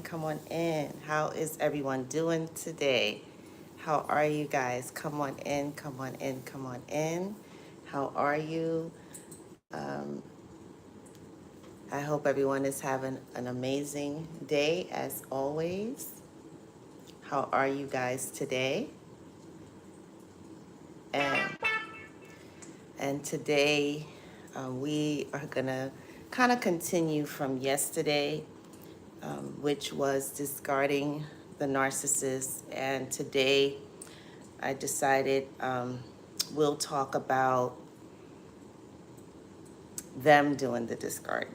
in, come on in. How is everyone doing today? How are you guys? Come on in, come on in, come on in. How are you? Um, I hope everyone is having an amazing day as always. How are you guys today? And today we are gonna kind of continue from yesterday, which was discarding the narcissist. And today I decided we'll talk about them doing the discard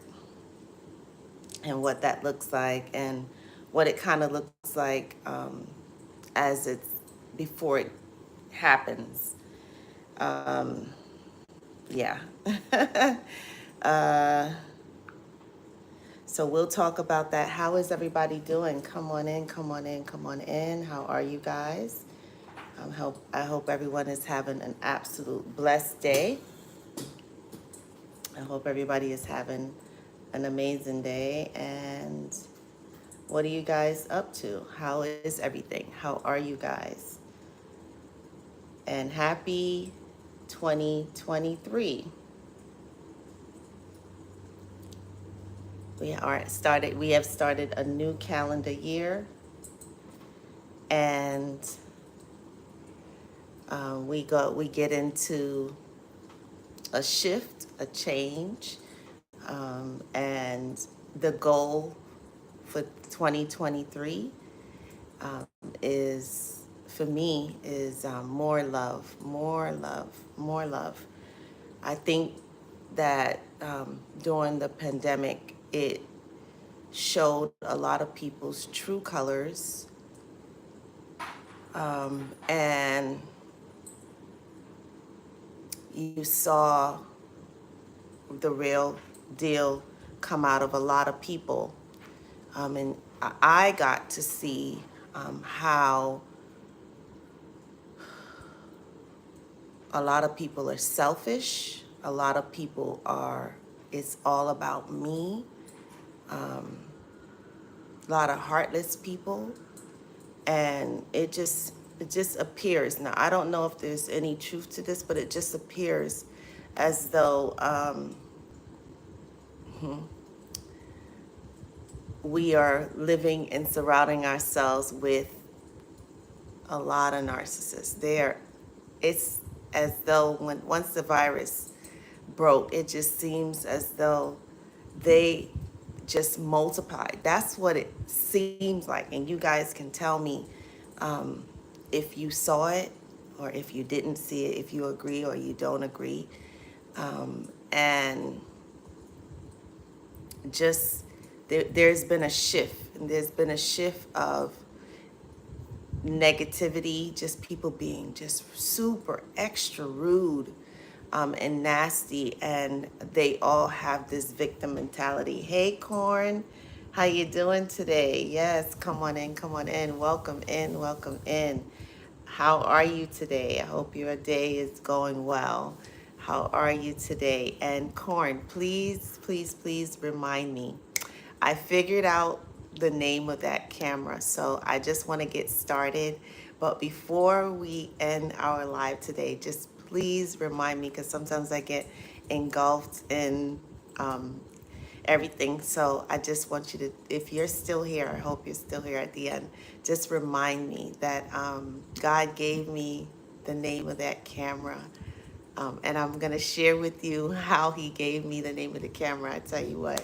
and what that looks like and what it kind of looks like as it's before it happens. Um, yeah. uh, so we'll talk about that. How is everybody doing? Come on in, come on in, come on in. How are you guys? I hope everyone is having an absolute blessed day. I hope everybody is having an amazing day. And what are you guys up to? How is everything? How are you guys? And happy 2023. We have started a new calendar year, and we get into a shift, a change, and the goal for 2023 is, for me, is more love, more love, more love. I think that during the pandemic, it showed a lot of people's true colors, and you saw the real deal come out of a lot of people. And I got to see how a lot of people are selfish. A lot of people are, it's all about me. A lot of heartless people. And it just appears. Now, I don't know if there's any truth to this, but it just appears as though we are living and surrounding ourselves with a lot of narcissists. It's as though once the virus broke, it just seems as though they just multiplied. That's what it seems like. And you guys can tell me if you saw it or if you didn't see it, if you agree or you don't agree. And just there's been a shift, and there's been a shift of negativity, just people being just super extra rude and nasty, and they all have this victim mentality. Hey, Corn, how you doing today? Yes, come on in, come on in. Welcome in, welcome in. How are you today? I hope your day is going well. How are you today? And Corn, please, please, please remind me. I figured out the name of that camera, so I just want to get started. But before we end our live today, just please remind me, because sometimes I get engulfed in everything. So I just want you to, if you're still here, I hope you're still here at the end, just remind me that God gave me the name of that camera. And I'm going to share with you how he gave me the name of the camera. I tell you what.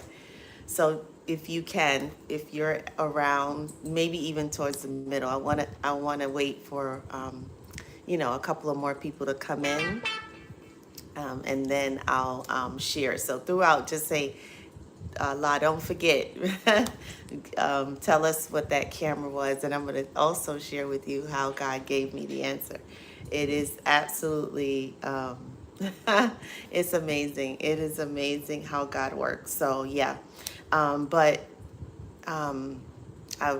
So if you can, if you're around, maybe even towards the middle, I want to wait for, a couple of more people to come in, and then I'll share. So throughout, just say, La, don't forget, tell us what that camera was, and I'm going to also share with you how God gave me the answer. It is absolutely, it's amazing. It is amazing how God works. So yeah, but I,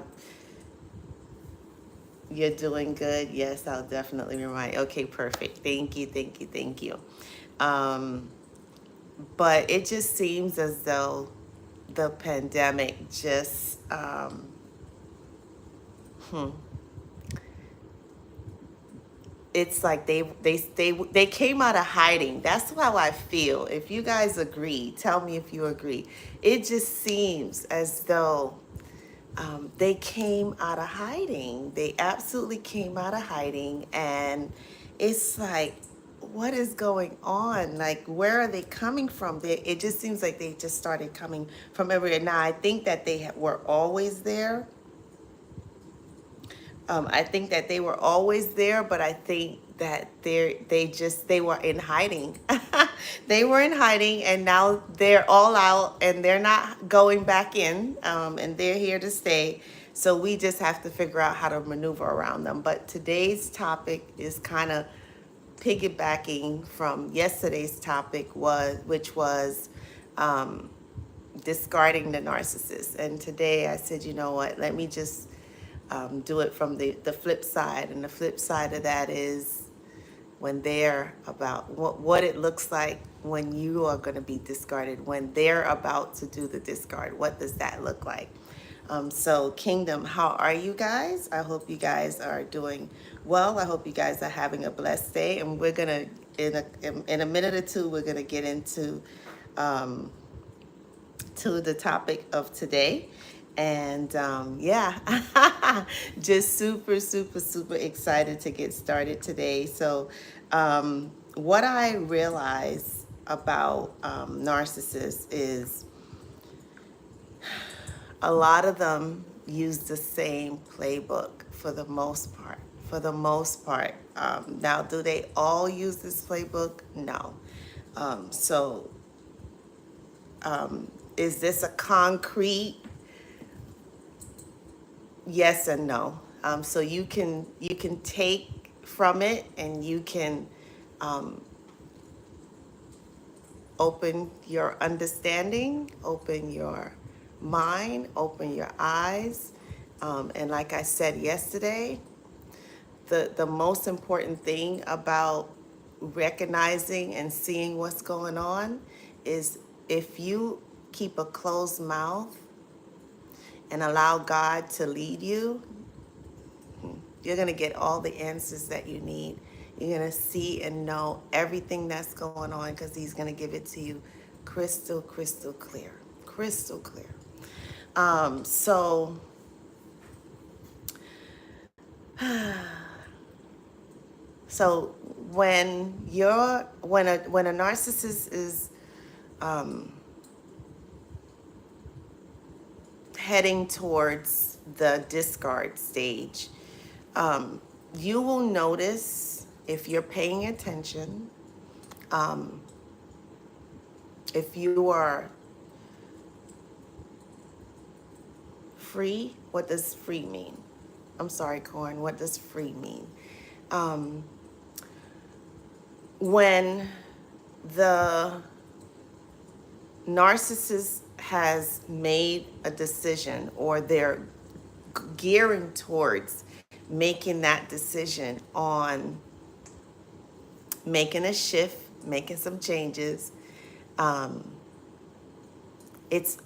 you're doing good. Yes, I'll definitely remind. Okay, perfect. Thank you, thank you, thank you. But it just seems as though the pandemic just it's like they came out of hiding. That's how I feel. If you guys agree, tell me if you agree. It just seems as though they came out of hiding. They absolutely came out of hiding, and it's like, what is going on? Like, where are they coming from? It just seems like they just started coming from everywhere. Now, I think that they were always there. I think that they were always there, but I think that they were in hiding. They were in hiding, and now they're all out, and they're not going back in, and they're here to stay. So we just have to figure out how to maneuver around them. But today's topic is kind of piggybacking from yesterday's topic, which was discarding the narcissist. And today I said, you know what? Let me just do it from the flip side. And the flip side of that is when they're about what it looks like when you are going to be discarded, when they're about to do the discard. What does that look like? So Kingdom, how are you guys? I hope you guys are doing well. I hope you guys are having a blessed day. And we're going to, in a minute or two, we're going to get into to the topic of today. And yeah, just super, super, super excited to get started today. So what I realize about narcissists is a lot of them use the same playbook for the most part. For the most part. Now, do they all use this playbook? No. Is this a concrete yes and no? So you can take from it, and you can open your understanding, open your mind, open your eyes. And like I said yesterday, the most important thing about recognizing and seeing what's going on is if you keep a closed mouth and allow God to lead you, you're going to get all the answers that you need. You're going to see and know everything that's going on, because he's going to give it to you crystal, crystal clear. Crystal clear. So when a narcissist is heading towards the discard stage, you will notice, if you're paying attention, if you are free. What does free mean? I'm sorry, Corn. What does free mean? When the narcissist has made a decision, or they're gearing towards making that decision on making a shift, making some changes,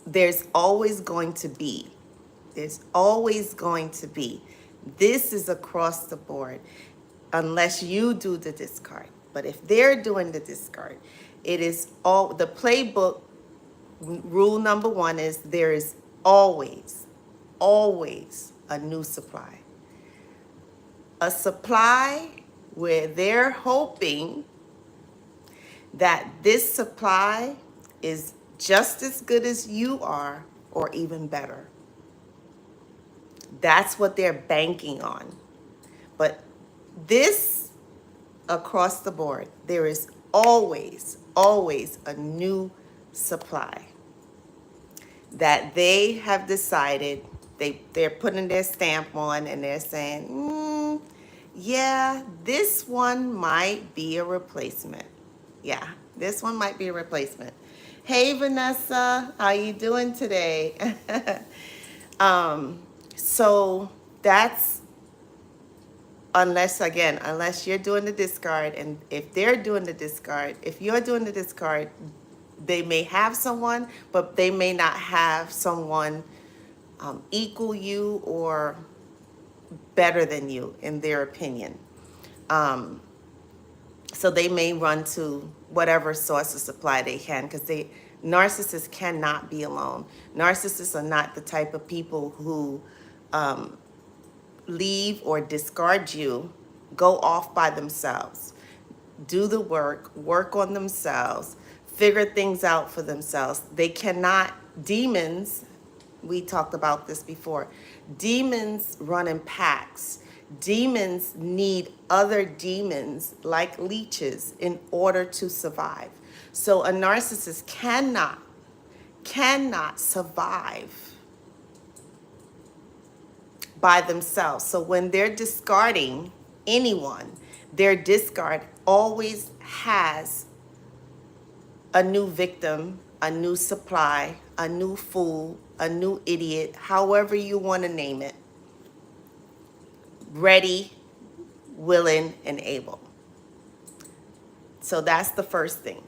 there's always going to be, this is across the board, unless you do the discard. But if they're doing the discard, it is all, the playbook rule number one is there is always a new supply. A supply where they're hoping that this supply is just as good as you are, or even better. That's what they're banking on. But this, across the board, there is always a new supply that they have decided they're putting their stamp on, and they're saying, yeah, this one might be a replacement. Yeah, this one might be a replacement. Hey, Vanessa, how you doing today? So that's, unless you're doing the discard, and if they're doing the discard, if you're doing the discard, they may have someone, but they may not have someone equal you or better than you in their opinion. So they may run to whatever source of supply they can, because narcissists cannot be alone. Narcissists are not the type of people who leave or discard you, go off by themselves, do the work on themselves, figure things out for themselves. They cannot, demons, we talked about this before, demons run in packs. Demons need other demons like leeches in order to survive. So a narcissist cannot survive by themselves. So when they're discarding anyone, their discard always has a new victim, a new supply, a new fool, a new idiot, however you want to name it, ready, willing, and able. So that's the first thing.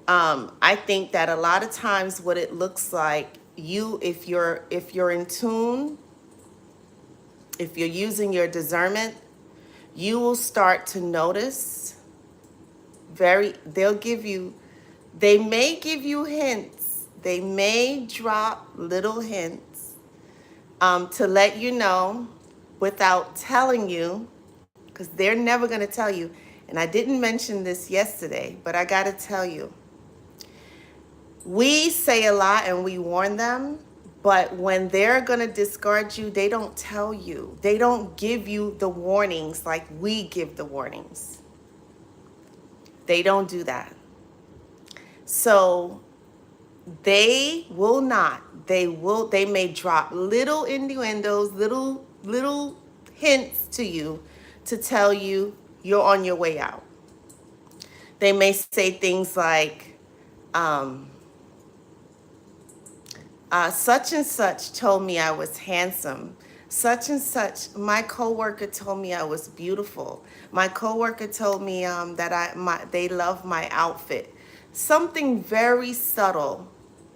I think that a lot of times what it looks like, if you're in tune, if you're using your discernment, you will start to notice they may give you hints. They may drop little hints to let you know without telling you, because they're never going to tell you. And I didn't mention this yesterday, but I got to tell you. We say a lot and we warn them, but when they're going to discard you, they don't tell you. They don't give you the warnings like we give the warnings. They don't do that. So they may drop little innuendos, little hints to you to tell you you're on your way out. They may say things like, such and such told me I was handsome. Such and such, my coworker told me I was beautiful. My coworker told me that they love my outfit. Something very subtle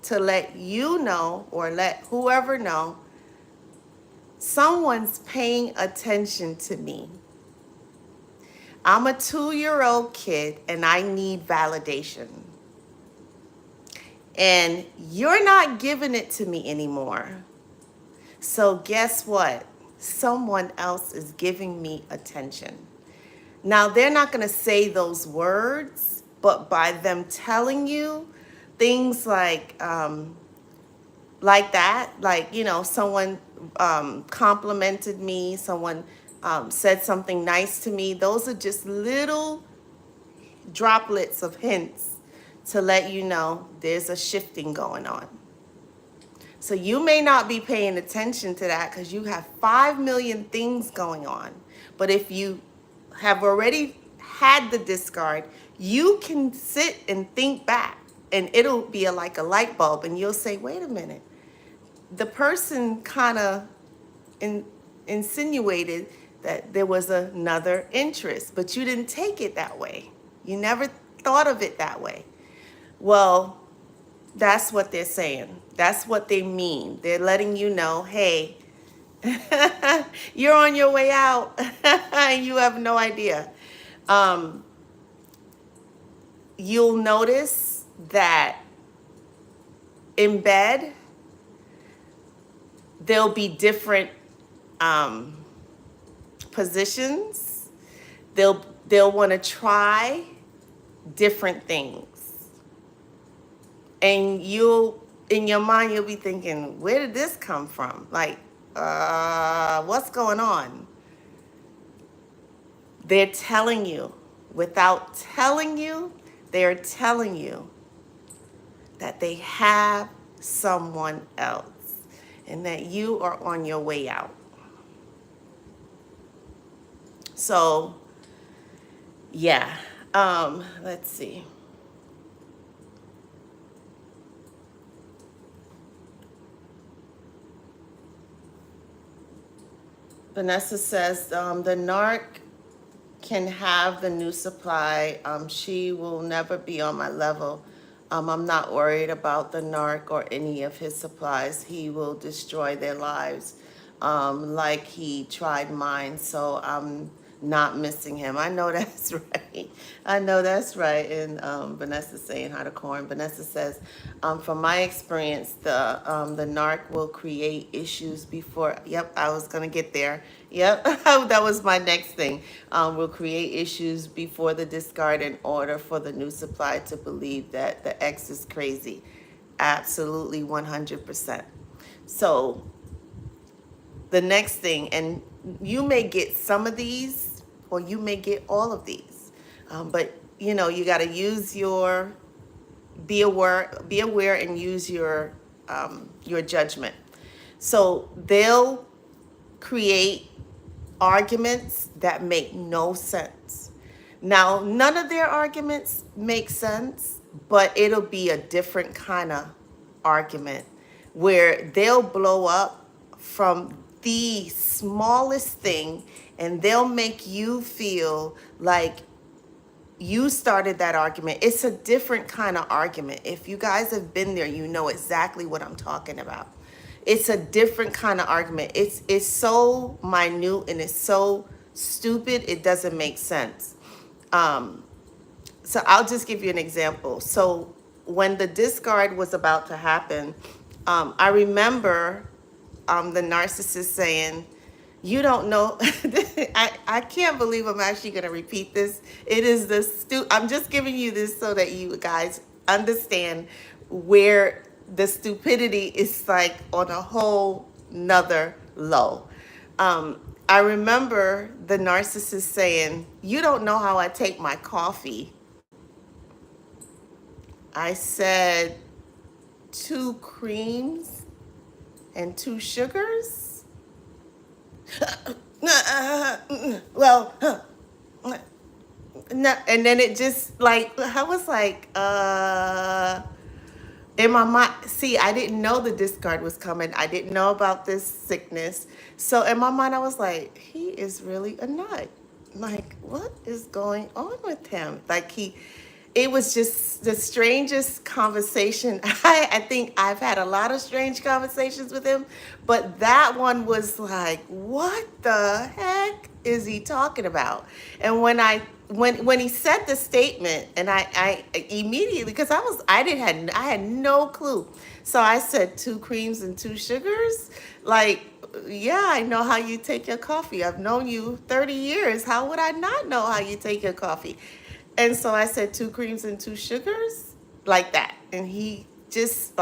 to let you know, or let whoever know, someone's paying attention to me. I'm a 2-year-old kid and I need validation. And you're not giving it to me anymore. So guess what? Someone else is giving me attention. Now, they're not going to say those words, but by them telling you things like that, like, someone complimented me, someone said something nice to me. Those are just little droplets of hints to let you know there's a shifting going on. So you may not be paying attention to that because you have 5 million things going on. But if you have already had the discard, you can sit and think back, and it'll be like a light bulb, and you'll say, wait a minute, the person kind of insinuated that there was another interest, but you didn't take it that way. You never thought of it that way. Well, that's what they're saying. That's what they mean. They're letting you know, hey, you're on your way out and you have no idea. You'll notice that in bed, there'll be different positions. They'll want to try different things. And in your mind, you'll be thinking, where did this come from? Like, what's going on? They're telling you, without telling you, they're telling you that they have someone else and that you are on your way out. So, yeah, let's see. Vanessa says the narc can have the new supply. She will never be on my level. I'm not worried about the narc or any of his supplies. He will destroy their lives. like he tried mine. So I'm not missing him. I know that's right. I know that's right. And Vanessa's saying how to corn. Vanessa says, from my experience, the narc will create issues before. Yep, I was gonna get there. Yep, that was my next thing. Will create issues before the discard in order for the new supply to believe that the ex is crazy. Absolutely, 100%. So the next thing, and you may get some of these or you may get all of these, but you got to use your be aware and use your judgment. So they'll create arguments that make no sense. Now, none of their arguments make sense, but it'll be a different kind of argument where they'll blow up from the smallest thing and they'll make you feel like you started that argument. It's a different kind of argument. If you guys have been there, you know exactly what I'm talking about. It's a different kind of argument. It's so minute and it's so stupid, it doesn't make sense. So I'll just give you an example. So when the discard was about to happen, I remember the narcissist saying, you don't know. I can't believe I'm actually going to repeat this. It is I'm just giving you this so that you guys understand where the stupidity is like on a whole nother low. I remember the narcissist saying, you don't know how I take my coffee. I said, 2 creams and 2 sugars? Well, no, and then it just like, I was like, in my mind, see, I didn't know the discard was coming. I didn't know about this sickness. So in my mind, I was like, he is really a nut. Like, what is going on with him? Like it was just the strangest conversation. I think I've had a lot of strange conversations with him, but that one was like, what the heck is he talking about? And when he said the statement, and I immediately, because I had no clue. So I said 2 creams and 2 sugars. Like, yeah, I know how you take your coffee. I've known you 30 years. How would I not know how you take your coffee? And so I said 2 creams and 2 sugars, like that. And he just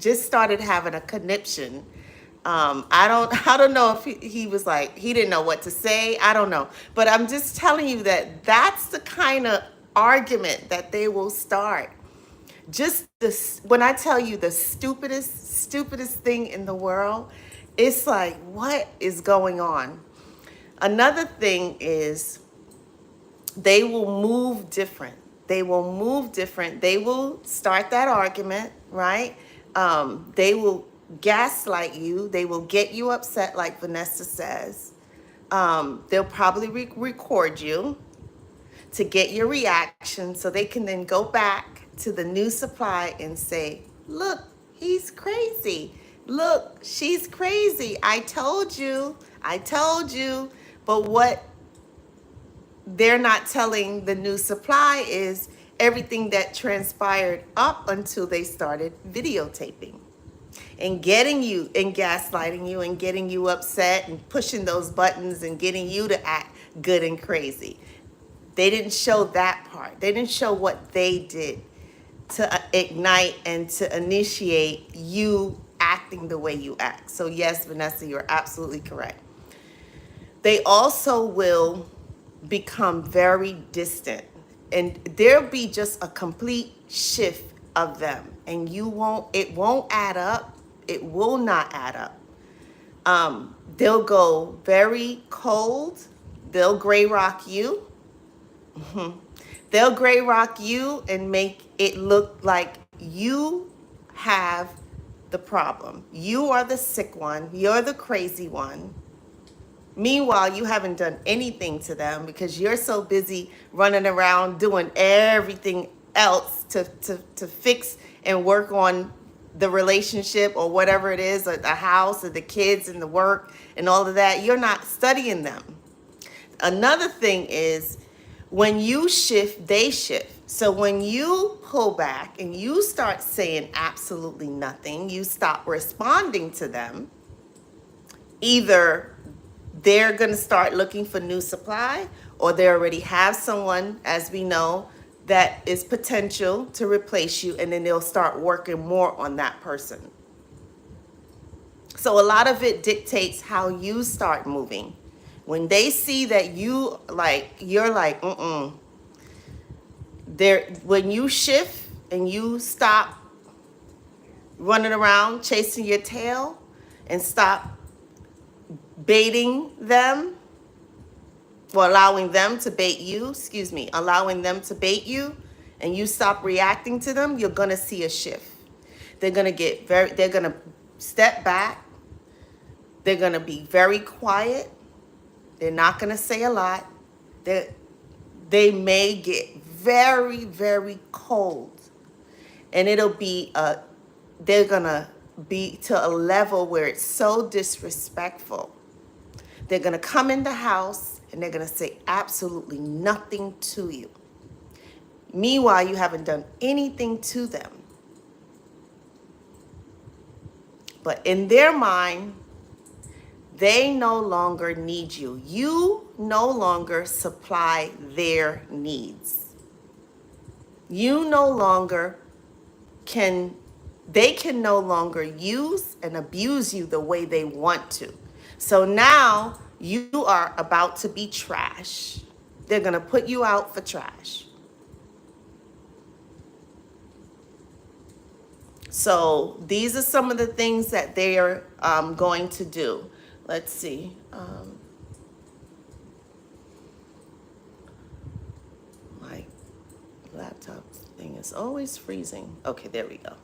started having a conniption. I don't know if he was like, he didn't know what to say. I don't know. But I'm just telling you that that's the kind of argument that they will start. Just this, when I tell you the stupidest thing in the world, it's like, what is going on? Another thing is, they will move different. They will move different. They will start that argument, right? They will gaslight you. They will get you upset, like Vanessa says. They'll probably record you to get your reaction so they can then go back to the new supply and say, look, he's crazy. Look, she's crazy. I told you. But what they're not telling the new supply is everything that transpired up until they started videotaping and getting you and gaslighting you and getting you upset and pushing those buttons and getting you to act good and crazy. They didn't show that part. They didn't show what they did to ignite and to initiate you acting the way you act. So yes, Vanessa, you're absolutely correct. They also will become very distant, and there'll be just a complete shift of them, and it won't add up. It will not add up. They'll go very cold. They'll gray rock you. They'll gray rock you and make it look like you have the problem. You are the sick one. You're the crazy one. Meanwhile, you haven't done anything to them because you're so busy running around doing everything else to fix and work on the relationship or whatever it is, or the house or the kids and the work and all of that, you're not studying them. Another thing is when you shift, they shift. So when you pull back and you start saying absolutely nothing, you stop responding to them, either they're going to start looking for new supply, or they already have someone, as we know, that is potential to replace you, and then they'll start working more on that person. So a lot of it dictates how you start moving. When they see that you're like, when you shift and you stop running around chasing your tail and stop baiting them, or allowing them to bait you, allowing them to bait you, and you stop reacting to them, you're gonna see a shift. They're gonna step back. They're gonna be very quiet. They're not gonna say a lot. They may get very, very cold, and they're gonna be to a level where it's so disrespectful. They're gonna come in the house and they're gonna say absolutely nothing to you. Meanwhile, you haven't done anything to them. But in their mind, they no longer need you. You no longer supply their needs. You no longer they can no longer use and abuse you the way they want to. So now you are about to be trash. They're going to put you out for trash. So these are some of the things that they are going to do. Let's see. My laptop thing is always freezing. Okay, there we go.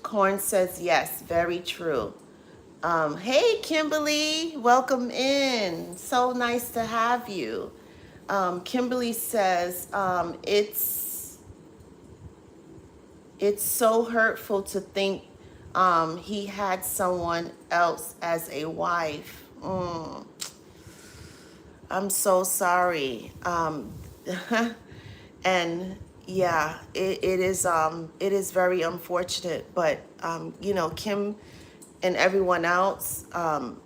Corn says, yes, very true. Hey, Kimberly, welcome in. So nice to have you. Kimberly says, it's so hurtful to think he had someone else as a wife. I'm so sorry. And yeah, it is very unfortunate, but Kim and everyone else, and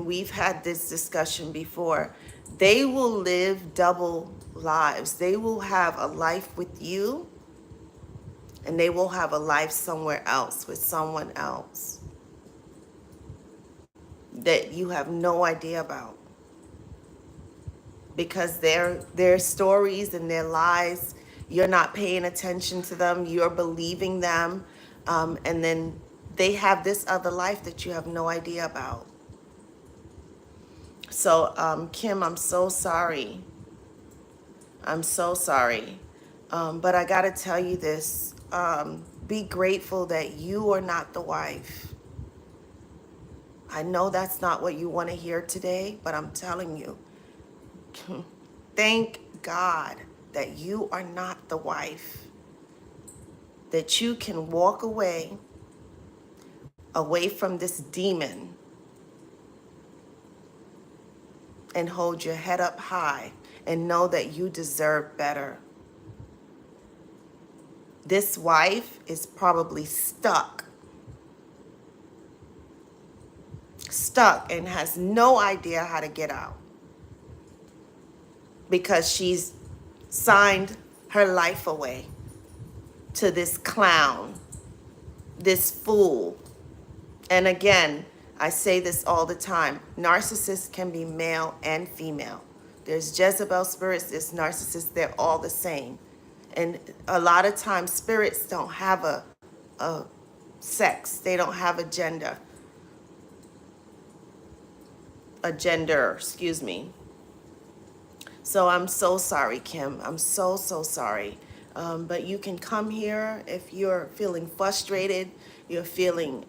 we've had this discussion before, they will live double lives. They will have a life with you, and they will have a life somewhere else with someone else that you have no idea about. Because their stories and their lies, you're not paying attention to them, you're believing them, and then they have this other life that you have no idea about. So, Kim, I'm so sorry. I'm so sorry. But I got to tell you this. Be grateful that you are not the wife. I know that's not what you want to hear today, but I'm telling you, thank God that you are not the wife. That you can walk away from this demon and hold your head up high and know that you deserve better. This wife is probably stuck and has no idea how to get out because she's signed her life away to this clown, this fool. And again, I say this all the time, narcissists can be male and female. There's Jezebel spirits, there's narcissists, they're all the same. And a lot of times spirits don't have a sex, they don't have a gender, excuse me. So I'm so sorry, Kim. I'm so sorry. But you can come here if you're feeling frustrated, you're feeling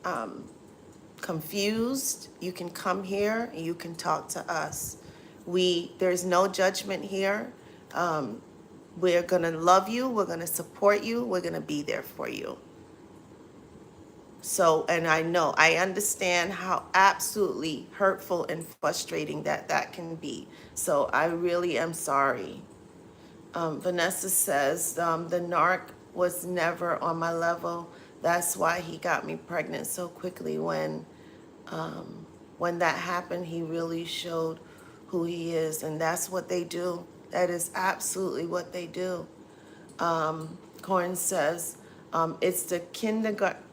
confused. You can come here and you can talk to us. There's no judgment here. We're going to love you. We're going to support you. We're going to be there for you. So, and I understand how absolutely hurtful and frustrating that can be. So I really am sorry. Vanessa says, the narc was never on my level. That's why he got me pregnant so quickly. When that happened, he really showed who he is. And that's what they do. That is absolutely what they do. Corin says, it's the kindergarten.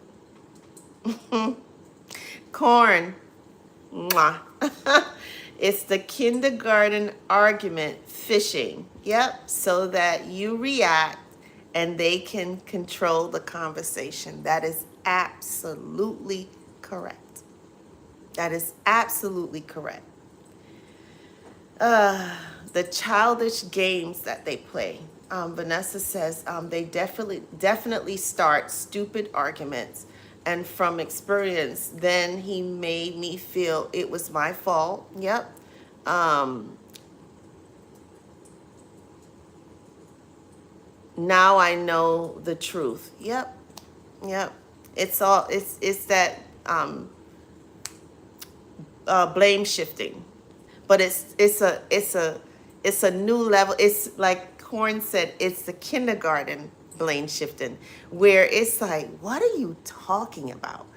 Corn. Mwah. It's the kindergarten argument fishing. Yep. So that you react and they can control the conversation. That is absolutely correct. That is absolutely correct. The childish games that they play. Vanessa says they definitely start stupid arguments. And from experience, then he made me feel it was my fault. Yep. Now I know the truth. Yep. Yep. It's that blame shifting, but it's a new level. It's like Corn said, it's the kindergarten blame shifting, where it's like, what are you talking about?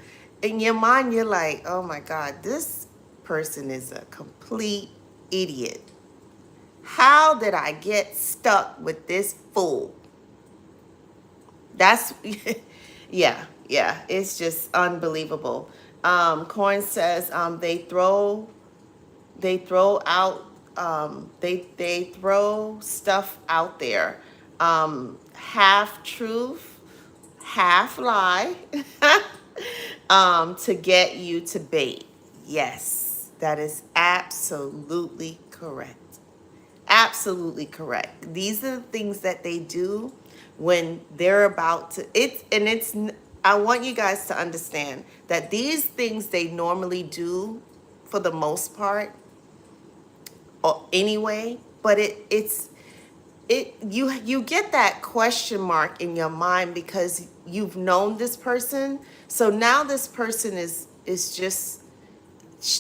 In your mind, you're like, oh my God, this person is a complete idiot. How did I get stuck with this fool? That's, yeah, it's just unbelievable. Corn says they throw out they throw stuff out there, half truth, half lie, to get you to bait. Yes, that is absolutely correct. Absolutely correct. These are the things that they do when they're about to, I want you guys to understand that these things they normally do for the most part, or anyway, but you get that question mark in your mind because you've known this person. So now this person is just,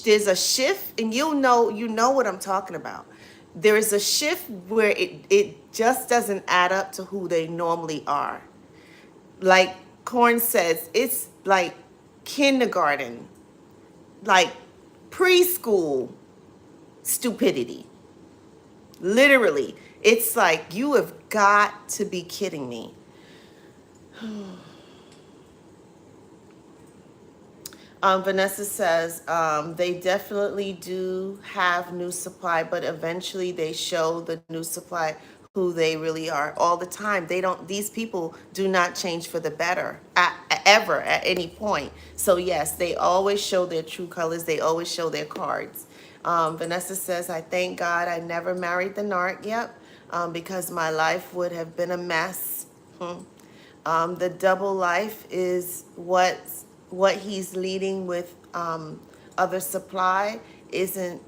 there's a shift, and you know what I'm talking about. There is a shift where it just doesn't add up to who they normally are. Like Corn says, it's like kindergarten, like preschool stupidity. Literally, it's like, you have got to be kidding me. Vanessa says they definitely do have new supply, but eventually they show the new supply who they really are all the time. These people do not change for the better ever at any point. So yes, they always show their true colors. They always show their cards. Vanessa says, I thank God I never married the narc. Yep. Because my life would have been a mess. The double life is what he's leading with, other supply isn't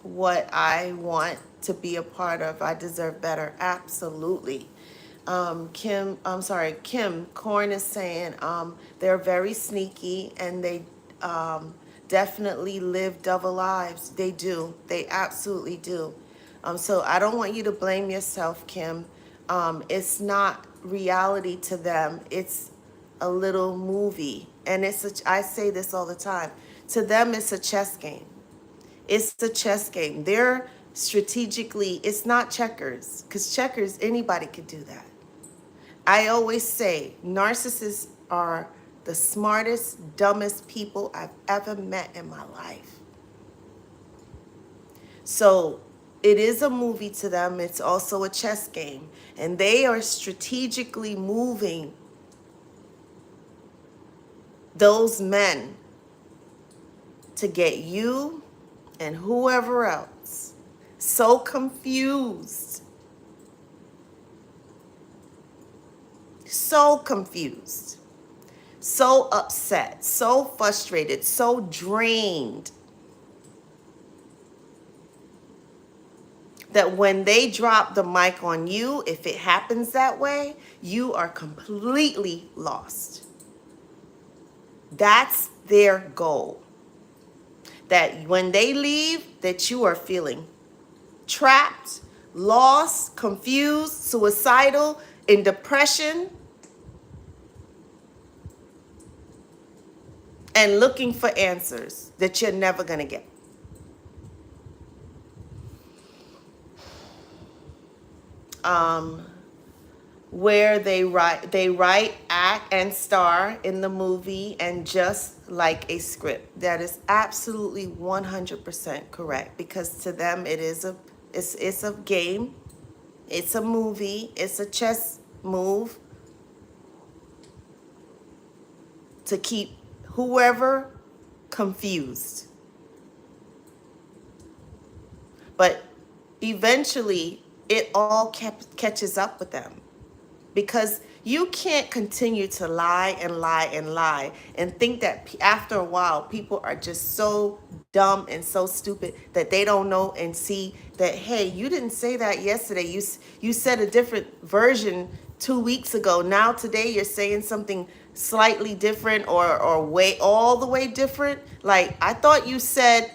what I want to be a part of. I deserve better. Absolutely. Kim Corn is saying they're very sneaky, and they definitely live double lives. They do. They absolutely do. So I don't want you to blame yourself, Kim. It's not reality to them. It's a little movie. And I say this all the time. To them, it's a chess game. It's a chess game. They're strategically, it's not checkers, because checkers, anybody could do that. I always say narcissists are the smartest, dumbest people I've ever met in my life. So it is a movie to them. It's also a chess game. And they are strategically moving those men to get you and whoever else so confused, so upset, so frustrated, so drained that when they drop the mic on you, if it happens that way, you are completely lost. That's their goal. That when they leave, that you are feeling trapped, lost, confused, suicidal, in depression, and looking for answers that you're never going to get. Where they write, act, and star in the movie, and just like a script. That is absolutely 100% correct, because to them it's a game, it's a movie, it's a chess move to keep whoever confused. But eventually, it all catches up with them, because you can't continue to lie and lie and lie and think that after a while people are just so dumb and so stupid that they don't know and see that, hey, you didn't say that yesterday. You said a different version 2 weeks ago. Now today you're saying something slightly different or way all the way different. Like, I thought you said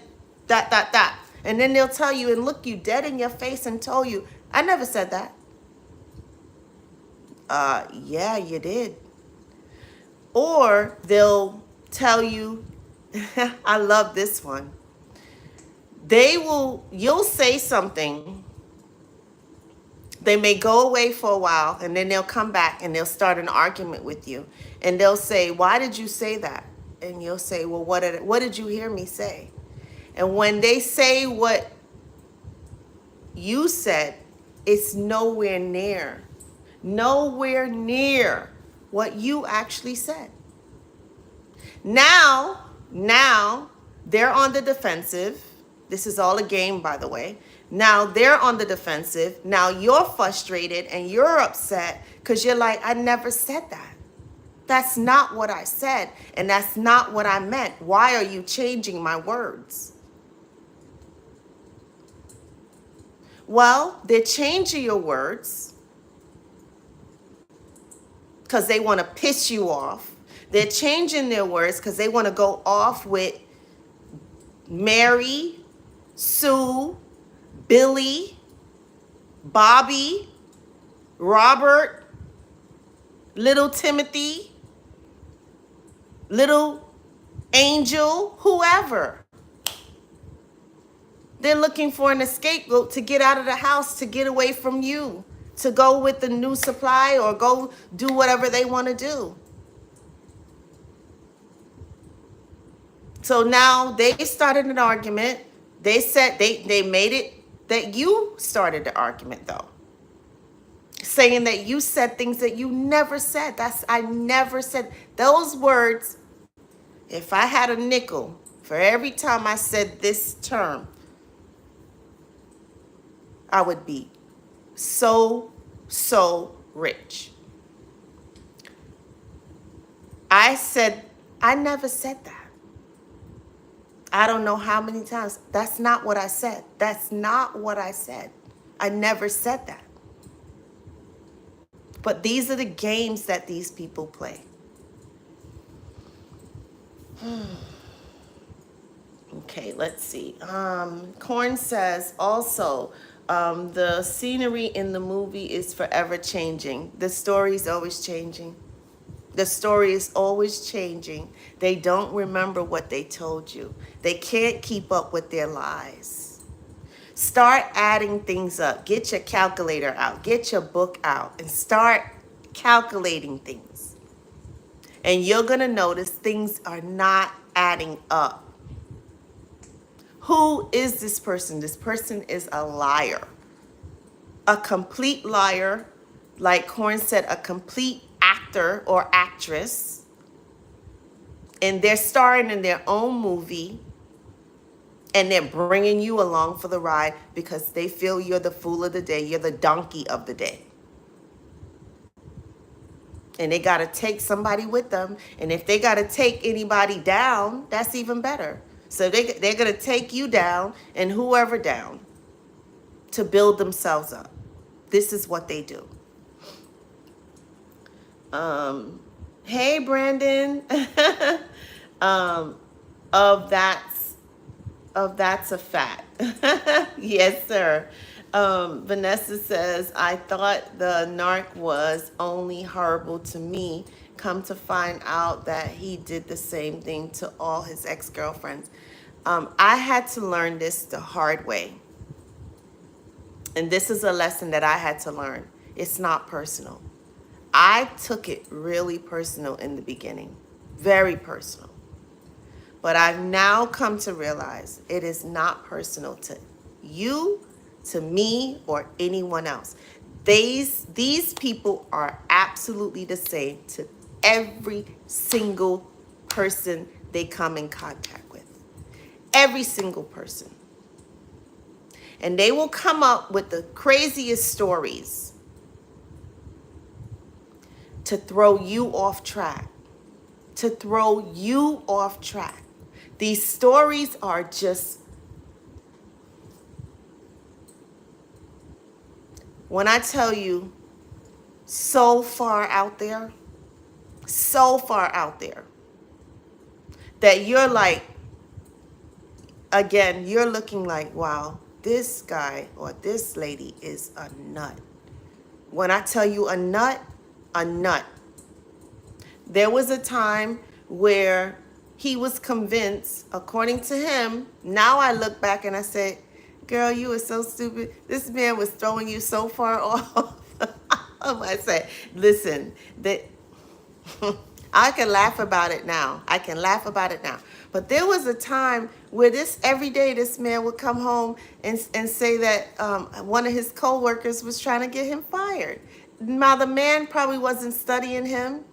that. And then they'll tell you and look you dead in your face and tell you, I never said that. Yeah, you did. Or they'll tell you, I love this one. You'll say something. They may go away for a while, and then they'll come back and they'll start an argument with you. And they'll say, why did you say that? And you'll say, well, what did you hear me say? And when they say what you said, it's nowhere near what you actually said. Now they're on the defensive. This is all a game, by the way. Now they're on the defensive. Now you're frustrated and you're upset because you're like, I never said that. That's not what I said, and that's not what I meant. Why are you changing my words? Well, they're changing your words because they want to piss you off. They're changing their words because they want to go off with Mary, Sue, Billy, Bobby, Robert, little Timothy, little Angel, whoever. They're looking for an scapegoat to get out of the house, to get away from you, to go with the new supply or go do whatever they want to do. So now they started an argument. They said they made it that you started the argument, though, saying that you said things that you never said. I never said those words. If I had a nickel for every time I said this term, I would be so rich. I never said that. I don't know how many times. That's not what I said. That's not what I said. I never said that. But these are the games that these people play. Okay, let's see. Korn says also, the scenery in the movie is forever changing. The story is always changing. The story is always changing. They don't remember what they told you. They can't keep up with their lies. Start adding things up. Get your calculator out. Get your book out and start calculating things. And you're going to notice things are not adding up. Who is this person? This person is a liar. A complete liar. Like Korn said, a complete actor or actress. And they're starring in their own movie. And they're bringing you along for the ride because they feel you're the fool of the day. You're the donkey of the day. And they got to take somebody with them. And if they got to take anybody down, that's even better. So they're going to take you down and whoever down. to build themselves up. This is what they do. Hey, Brandon. um, of that's a fact. Yes, sir. Vanessa says, I thought the narc was only horrible to me. Come to find out that he did the same thing to all his ex-girlfriends. I had to learn this the hard way. And this is a lesson that I had to learn. It's not personal. I took it really personal in the beginning. Very personal. But I've now come to realize it is not personal to you, to me, or anyone else. These people are absolutely the same to every single person they come in contact with. Every single person. And they will come up with the craziest stories to throw you off track. To throw you off track. These stories are just, when I tell you, so far out there, that you're like, again, you're looking like, wow, this guy or this lady is a nut. When I tell you a nut, a nut. There was a time where he was convinced, according to him, now I look back and I said, girl, you were so stupid. This man was throwing you so far off. I said, listen, I can laugh about it now. But there was a time where every day this man would come home and say that one of his co-workers was trying to get him fired. Now, the man probably wasn't studying him,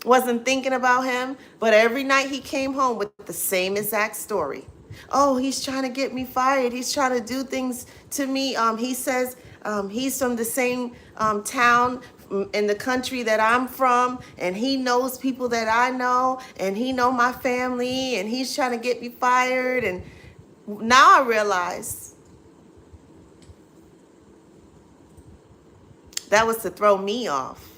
wasn't thinking about him, but every night he came home with the same exact story. Oh, he's trying to get me fired. He's trying to do things to me. He says he's from the same town in the country that I'm from, and he knows people that I know, and he know my family, and he's trying to get me fired. And now I realize that was to throw me off.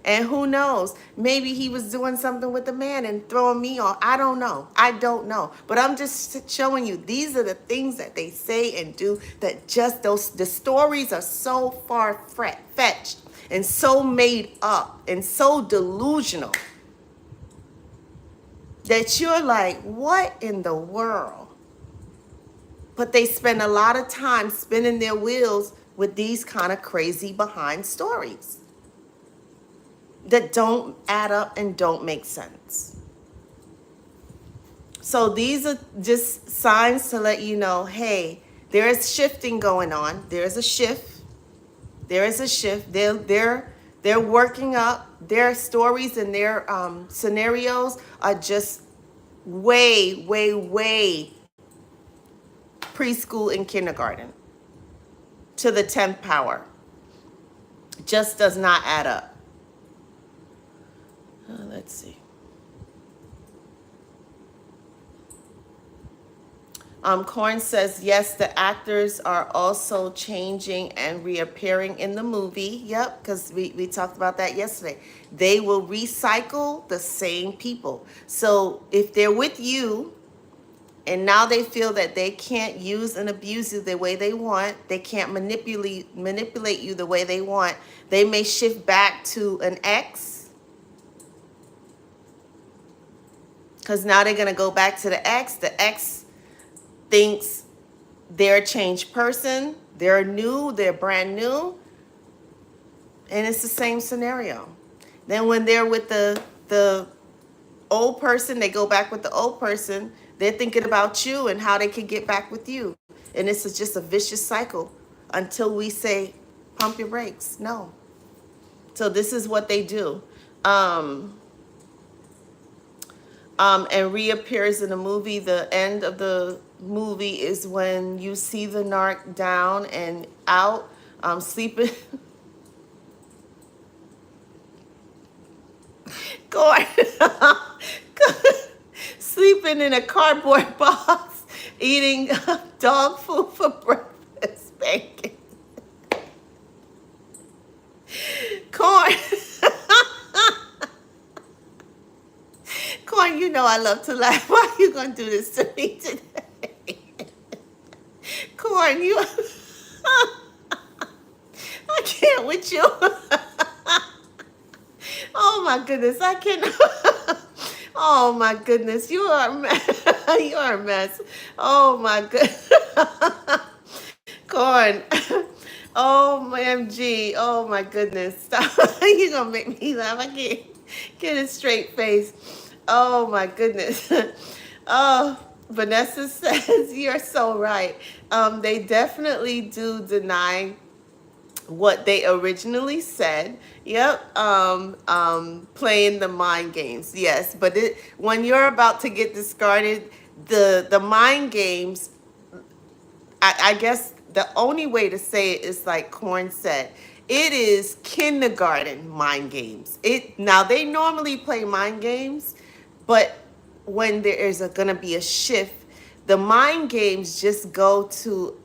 And who knows, maybe he was doing something with the man and throwing me off. I don't know. But I'm just showing you, these are the things that they say and do that just the stories are so far-fetched and so made up and so delusional that you're like, what in the world? But they spend a lot of time spinning their wheels with these kind of crazy behind stories that don't add up and don't make sense. So these are just signs to let you know, hey, there is shifting going on. There is a shift. They're working up. Their stories and their scenarios are just way preschool and kindergarten to the 10th power. Just does not add up. Let's see. Korn says, yes, the actors are also changing and reappearing in the movie. Yep, because we talked about that yesterday. They will recycle the same people. So if they're with you and now they feel that they can't use and abuse you the way they want, they can't manipulate you the way they want, they may shift back to an ex. Because now they're going to go back to the ex. The ex thinks they're a changed person. They're new. They're brand new. And it's the same scenario. Then when they're with the old person, they go back with the old person. They're thinking about you and how they can get back with you. And this is just a vicious cycle until we say, pump your brakes. No. So this is what they do. And reappears in the movie. The end of the movie is when you see the narc down and out, sleeping. Sleeping in a cardboard box Eating dog food for breakfast, bacon. Corn. Corn, you know I love to laugh. Why are you going to do this to me today? Corn, you... I can't with you. Oh my goodness, I can't... Oh my goodness, you are a mess. You are a mess. Oh my goodness. Corn. Oh, MG. Oh my goodness. Stop. You're going to make me laugh. I can't get a straight face. Oh my goodness. Oh, Vanessa says, you're so right. They definitely do deny what they originally said. Yep. Playing the mind games. Yes. But when you're about to get discarded, the mind games, I guess the only way to say it is like Corn said, it is kindergarten mind games. Now they normally play mind games, but when there is gonna be a shift, the mind games just go to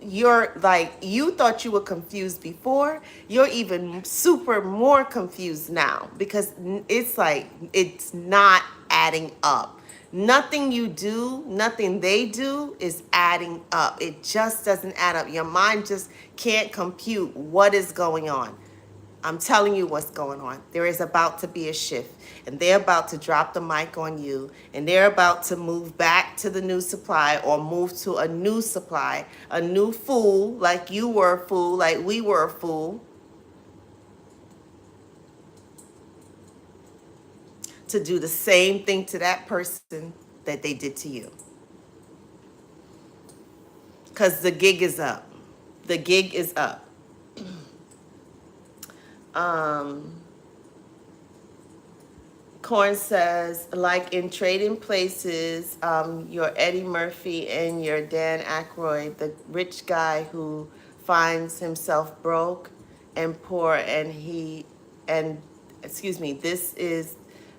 you're like, you thought you were confused before, you're even super more confused now because it's like it's not adding up. Nothing you do, nothing they do is adding up. It just doesn't add up. Your mind just can't compute what is going on. I'm telling you what's going on. There is about to be a shift, and they're about to drop the mic on you, and they're about to move back to the new supply or move to a new supply, a new fool, like you were a fool, like we were a fool, to do the same thing to that person that they did to you. Because the gig is up. The gig is up. Corn says, like in Trading Places, your Eddie Murphy and your Dan Aykroyd, the rich guy who finds himself broke and poor, this is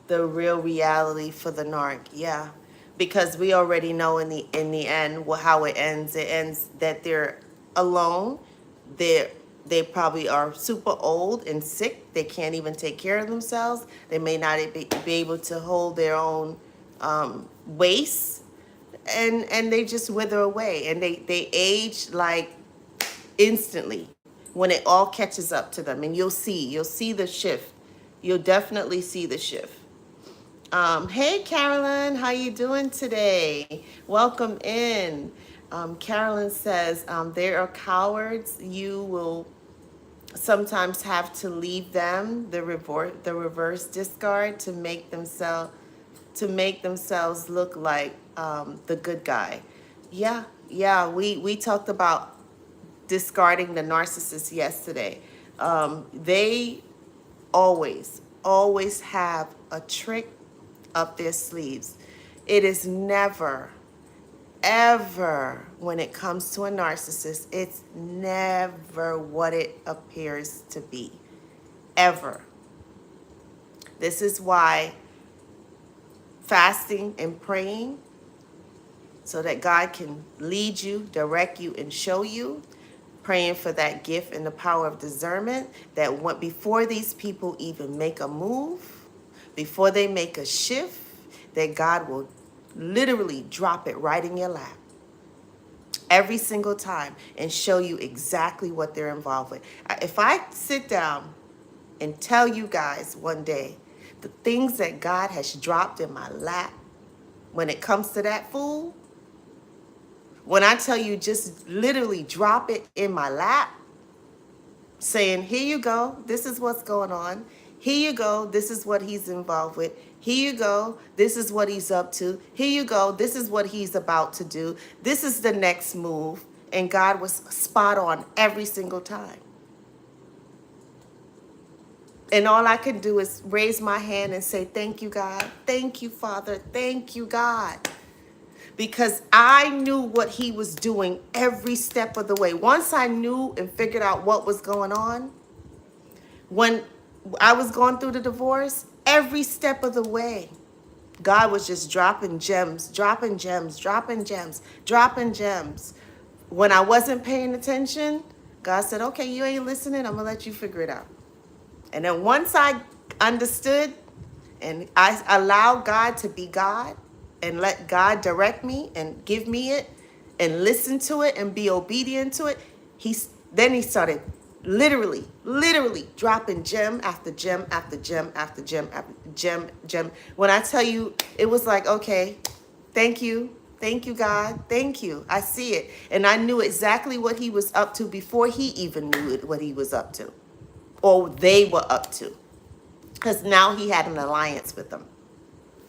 the real reality for the narc. Yeah, because we already know in the end how it ends. It ends that they're alone. They probably are super old and sick. They can't even take care of themselves. They may not be able to hold their own waist, and they just wither away, and they age like instantly when it all catches up to them. And you'll see the shift. You'll definitely see the shift. Hey Carolyn, how you doing today? Welcome in. Carolyn says, there are cowards. You will sometimes have to leave them, the reverse discard, to make themselves look like the good guy. Yeah. We talked about discarding the narcissist yesterday. They always have a trick up their sleeves. It is never, ever, when it comes to a narcissist, it's never what it appears to be. Ever. This is why fasting and praying, so that God can lead you, direct you, and show you. Praying for that gift and the power of discernment, that before these people even make a move, before they make a shift, that God will literally drop it right in your lap every single time and show you exactly what they're involved with. If I sit down and tell you guys one day the things that God has dropped in my lap when it comes to that fool, when I tell you just literally drop it in my lap, saying, here you go, this is what's going on. Here you go, this is what he's involved with. Here you go, this is what he's up to. Here you go, this is what he's about to do. This is the next move. And God was spot on every single time. And all I can do is raise my hand and say, thank you, God. Thank you, Father. Thank you, God. Because I knew what he was doing every step of the way. Once I knew and figured out what was going on, when I was going through the divorce, every step of the way, God was just dropping gems, dropping gems, dropping gems, dropping gems. When I wasn't paying attention, God said, okay, you ain't listening. I'm going to let you figure it out. And then once I understood and I allowed God to be God and let God direct me and give me it and listen to it and be obedient to it, then he started literally dropping gem after gem after gem after gem after gem. When I tell you, it was like, okay, thank you. Thank you, God. Thank you. I see it. And I knew exactly what he was up to before he even knew what he was up to or they were up to. Because now he had an alliance with them.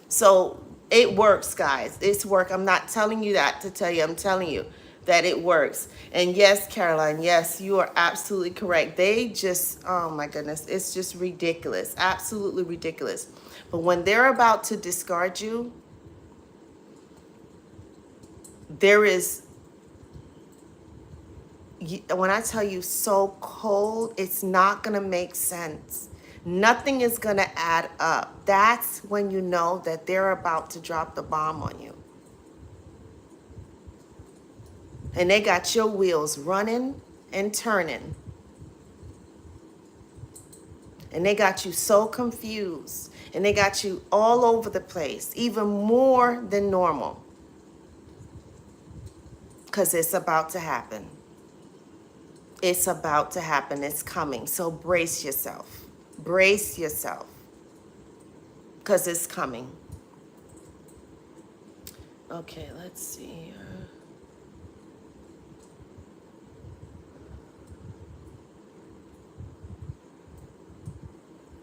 So it works, guys. It's work. I'm not telling you that to tell you. I'm telling you that it works. And yes, Caroline, yes, you are absolutely correct. They just, oh my goodness, it's just ridiculous. Absolutely ridiculous. But when they're about to discard you, there is, when I tell you so cold, it's not going to make sense. Nothing is going to add up. That's when you know that they're about to drop the bomb on you. And they got your wheels running and turning. And they got you so confused. And they got you all over the place, even more than normal. Because it's about to happen. It's about to happen. It's coming. So brace yourself. Brace yourself. Because it's coming. Okay, let's see.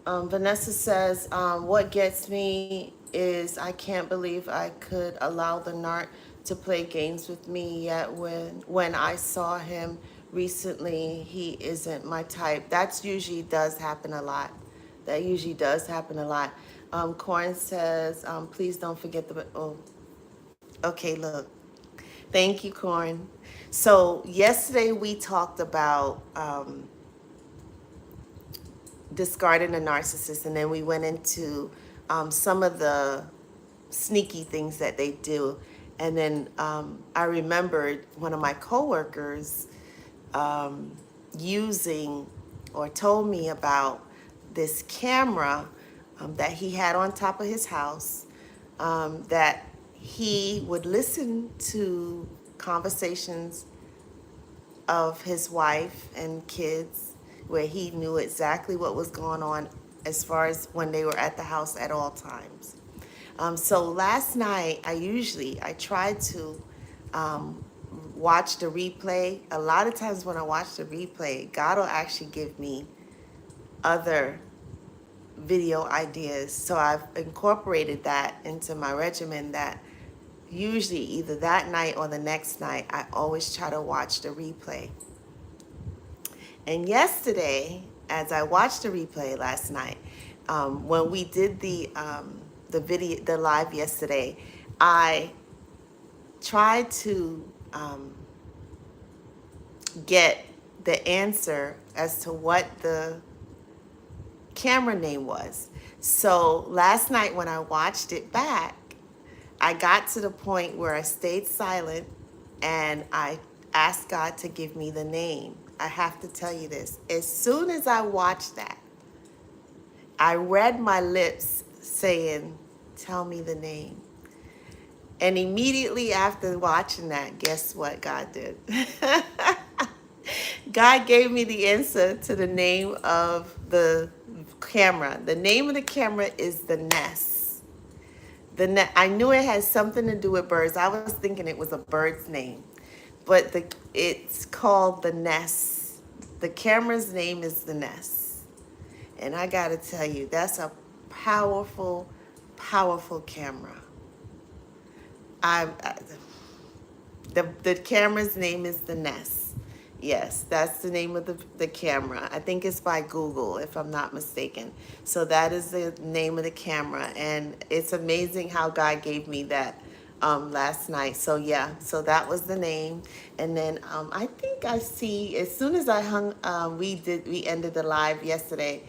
Vanessa says, what gets me is I can't believe I could allow the narc to play games with me, yet when I saw him recently, he isn't my type. That usually does happen a lot. That usually does happen a lot. Corin says, please don't forget oh, okay, look. Thank you, Corin. So yesterday we talked about discarding a narcissist, and then we went into some of the sneaky things that they do. And then I remembered one of my coworkers using or told me about this camera that he had on top of his house, that he would listen to conversations of his wife and kids, where he knew exactly what was going on as far as when they were at the house at all times. So last night, I tried to watch the replay. A lot of times when I watch the replay, God will actually give me other video ideas. So I've incorporated that into my regimen, that usually either that night or the next night, I always try to watch the replay. And yesterday, as I watched the replay last night, when we did the live yesterday, I tried to get the answer as to what the camera name was. So last night when I watched it back, I got to the point where I stayed silent and I asked God to give me the name. I have to tell you this. As soon as I watched that, I read my lips saying, tell me the name. And immediately after watching that, guess what God did? God gave me the answer to the name of the camera. The name of the camera is the Nest. I knew it had something to do with birds. I was thinking it was a bird's name, but it's called the Nest. The camera's name is the Nest. And I got to tell you, that's a powerful, powerful camera. The camera's name is the Nest. Yes, that's the name of the camera. I think it's by Google, if I'm not mistaken. So that is the name of the camera. And it's amazing how God gave me that last night. So yeah, so that was the name. And then I think I see, as soon as I we ended the live yesterday,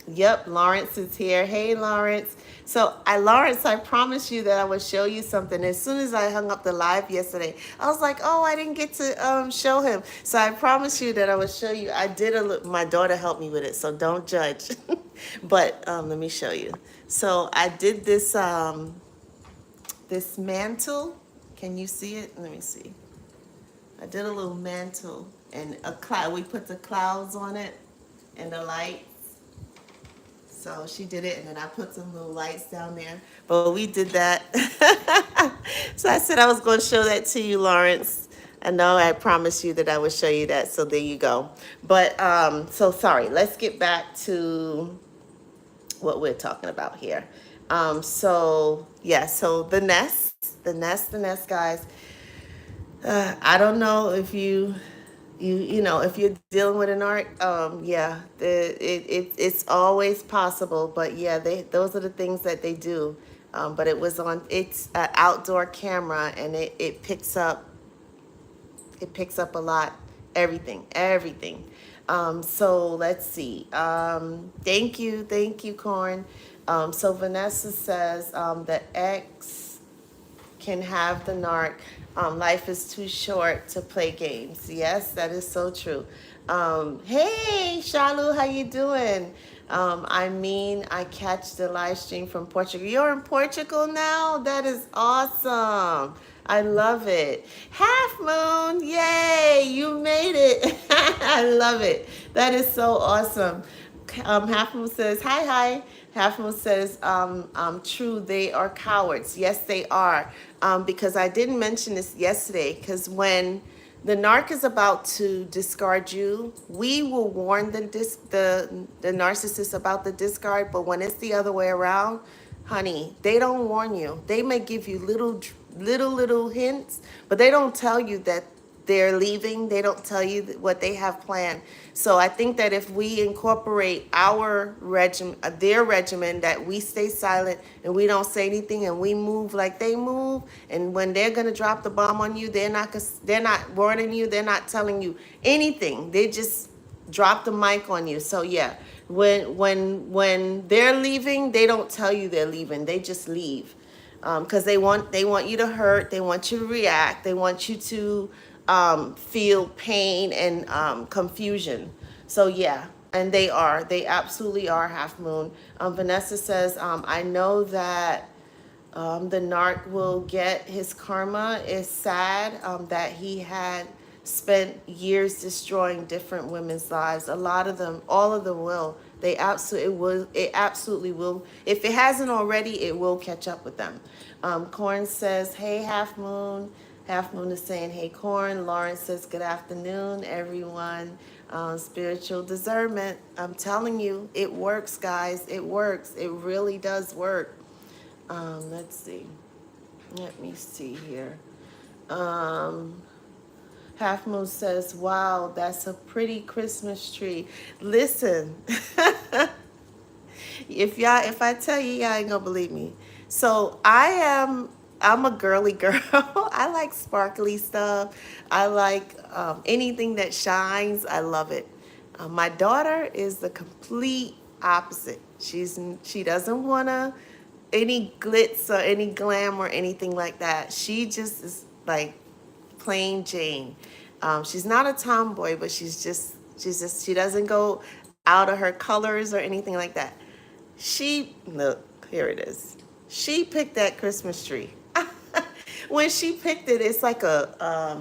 Yep, Lawrence is here. Hey, Lawrence. So, Lawrence, I promised you that I would show you something. As soon as I hung up the live yesterday, I was like, oh, I didn't get to show him. So I promised you that I would show you. I did my daughter helped me with it, so don't judge. But let me show you. So I did this mantle. Can you see it? Let me see. I did a little mantle and a cloud. We put the clouds on it and the light. So she did it, and then I put some little lights down there. But we did that. So I said I was going to show that to you, Lawrence. I know I promised you that I would show you that, so there you go. But, so sorry, let's get back to what we're talking about here. So the nest, guys. I don't know if you know, if you're dealing with an art, it's always possible. But yeah, those are the things that they do. But it's an outdoor camera, and it picks up a lot, everything. So let's see. Thank you, Corn. So Vanessa says the ex can have the narc. Life is too short to play games. Yes, that is so true. Hey, Shalu, how you doing? I catch the live stream from Portugal. You're in Portugal now? That is awesome. I love it. Half Moon, yay, you made it. I love it. That is so awesome. Half Moon says, hi. Half Moon says, true, they are cowards. Yes, they are. Because I didn't mention this yesterday, because when the narc is about to discard you, we will warn the narcissist about the discard, but when it's the other way around, honey, they don't warn you. They may give you little hints, but they don't tell you that they're leaving. They don't tell you what they have planned. So I think that if we incorporate their regimen, that we stay silent and we don't say anything and we move like they move, and when they're gonna drop the bomb on you, they're not warning you. They're not telling you anything. They just drop the mic on you. So yeah, when they're leaving, they don't tell you they're leaving. They just leave. Because they want you to hurt, they want you to react, they want you to feel pain and confusion. So yeah, and they absolutely are, Half Moon. Vanessa says, I know that the narc will get his karma. It's sad that he had spent years destroying different women's lives. A lot of them, all of them will. It absolutely will. If it hasn't already, it will catch up with them. Corn says, hey, Half Moon. Half Moon is saying, hey, Corn. Lawrence says, good afternoon, everyone. Spiritual discernment. I'm telling you, it works, guys. It works. It really does work. Let's see. Let me see here. Half Moon says, wow, that's a pretty Christmas tree. Listen, if I tell you, y'all ain't gonna believe me. So I'm a girly girl. I like sparkly stuff. I like anything that shines. I love it. My daughter is the complete opposite. She doesn't wanna any glitz or any glam or anything like that. She just is like plain Jane. She's not a tomboy, but she doesn't go out of her colors or anything like that. Look, here it is. She picked that Christmas tree. When she picked it, it's like I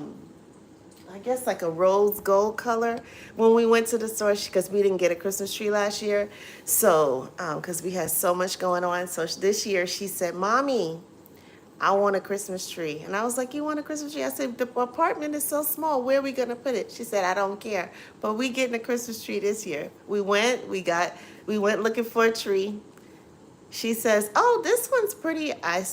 guess like a rose gold color. When we went to the store, because we didn't get a Christmas tree last year, so because we had so much going on. So this year she said, Mommy, I want a Christmas tree. And I was like, you want a Christmas tree? I said, the apartment is so small. Where are we going to put it? She said, I don't care. But we getting a Christmas tree this year. We went looking for a tree. She says, oh, this one's pretty. I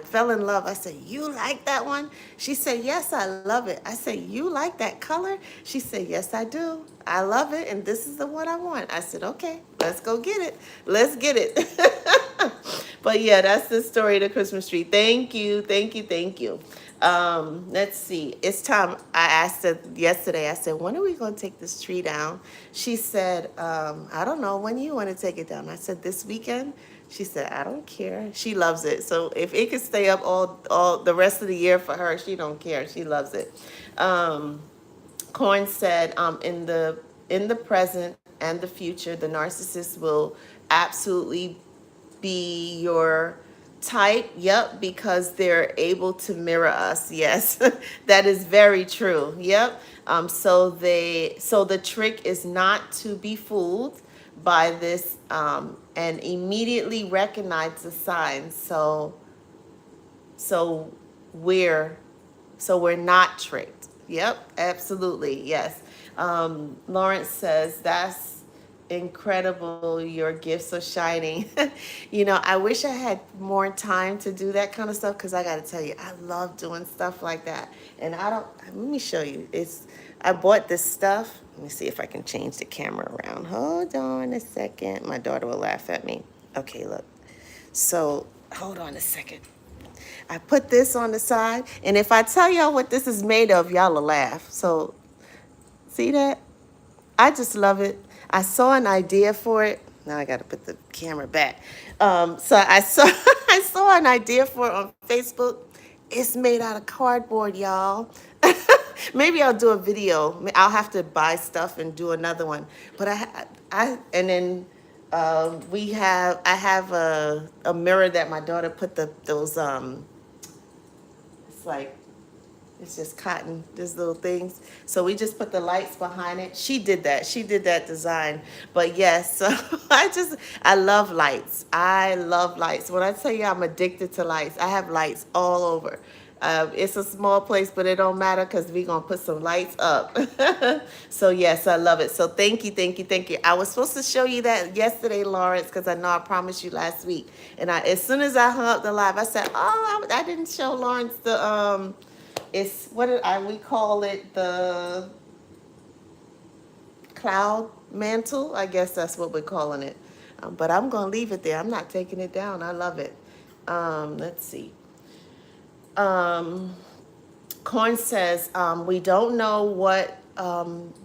fell in love. I said, you like that one? She said, yes, I love it. I said, you like that color? She said, yes, I do. I love it, and this is the one I want. I said, okay, let's go get it. Let's get it. But yeah, that's the story of the Christmas tree. Thank you. Let's see. It's time. I asked her yesterday, I said, when are we going to take this tree down? She said, I don't know. When you want to take it down? I said, this weekend. She said, I don't care. She loves it. So if it could stay up all the rest of the year for her, she don't care. She loves it. Corn said, in the present and the future, the narcissist will absolutely be your type. Yep, because they're able to mirror us. Yes, that is very true. Yep. So the trick is not to be fooled by this, and immediately recognize the signs. So we're we're not tricked. Yep, absolutely. Yes. Lawrence says, that's incredible. Your gifts are shining. I wish I had more time to do that kind of stuff because I got to tell you, I love doing stuff like that. And let me show you. I bought this stuff. Let me see if I can change the camera around. Hold on a second. My daughter will laugh at me. Okay, look. So hold on a second. I put this on the side, and if I tell y'all what this is made of, y'all will laugh. So, see that? I just love it. I saw an idea for it. Now I got to put the camera back. So I saw I saw an idea for it on Facebook. It's made out of cardboard, y'all. Maybe I'll do a video. I'll have to buy stuff and do another one. But and then I have a mirror that my daughter put those it's like, it's just cotton, these little things. So we just put the lights behind it. She did that. She did that design. But yes, so I love lights. I love lights. When I tell you I'm addicted to lights, I have lights all over. It's a small place, but it don't matter because we're going to put some lights up. So yes, I love it. So thank you, thank you, thank you. I was supposed to show you that yesterday, Lawrence, because I know I promised you last week. And as soon as I hung up the live, I said, oh, I didn't show Lawrence the, it's, we call it the cloud mantle. I guess that's what we're calling it. But I'm going to leave it there. I'm not taking it down. I love it. Let's see. Corn says, we don't know what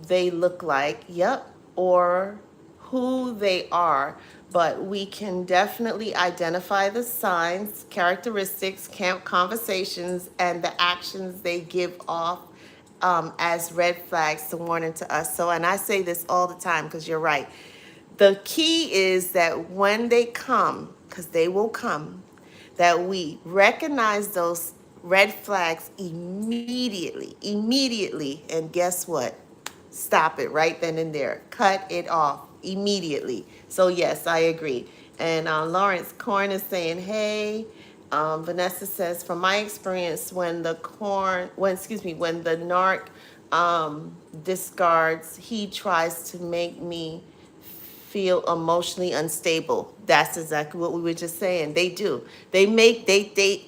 they look like, yep, or who they are, but we can definitely identify the signs, characteristics, conversations, and the actions they give off as red flags to warning to us. So, and I say this all the time because you're right. The key is that when they come, because they will come, that we recognize those red flags immediately, and guess what? Stop it right then and there. Cut it off immediately. So yes, I agree. And Lawrence Corn is saying, hey, Vanessa says, from my experience, when the narc discards, he tries to make me feel emotionally unstable. That's exactly what we were just saying. They do. They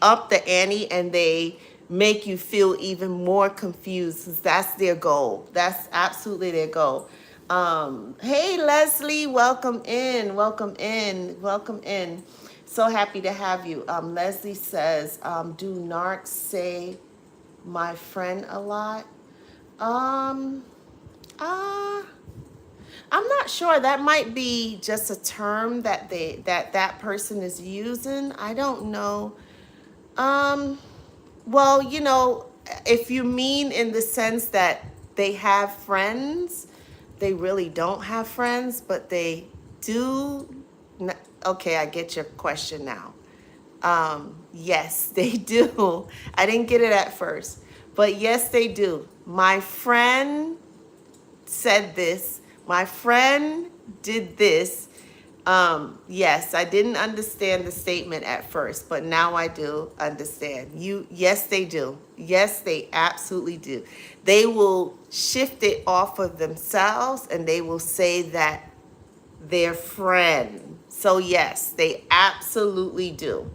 up the ante and they make you feel even more confused. That's their goal. That's absolutely their goal. Hey Leslie, welcome in, welcome in, welcome in. So happy to have you. Leslie says, do narcs say my friend a lot? I'm not sure. That might be just a term that that person is using. I don't know. Well, if you mean in the sense that they have friends, they really don't have friends, but they do. Okay, I get your question now. Yes, they do. I didn't get it at first, but yes, they do. My friend said this. My friend did this. Yes, I didn't understand the statement at first, but now I do understand. Yes, they do. Yes, they absolutely do. They will shift it off of themselves and they will say that their friend. So yes, they absolutely do.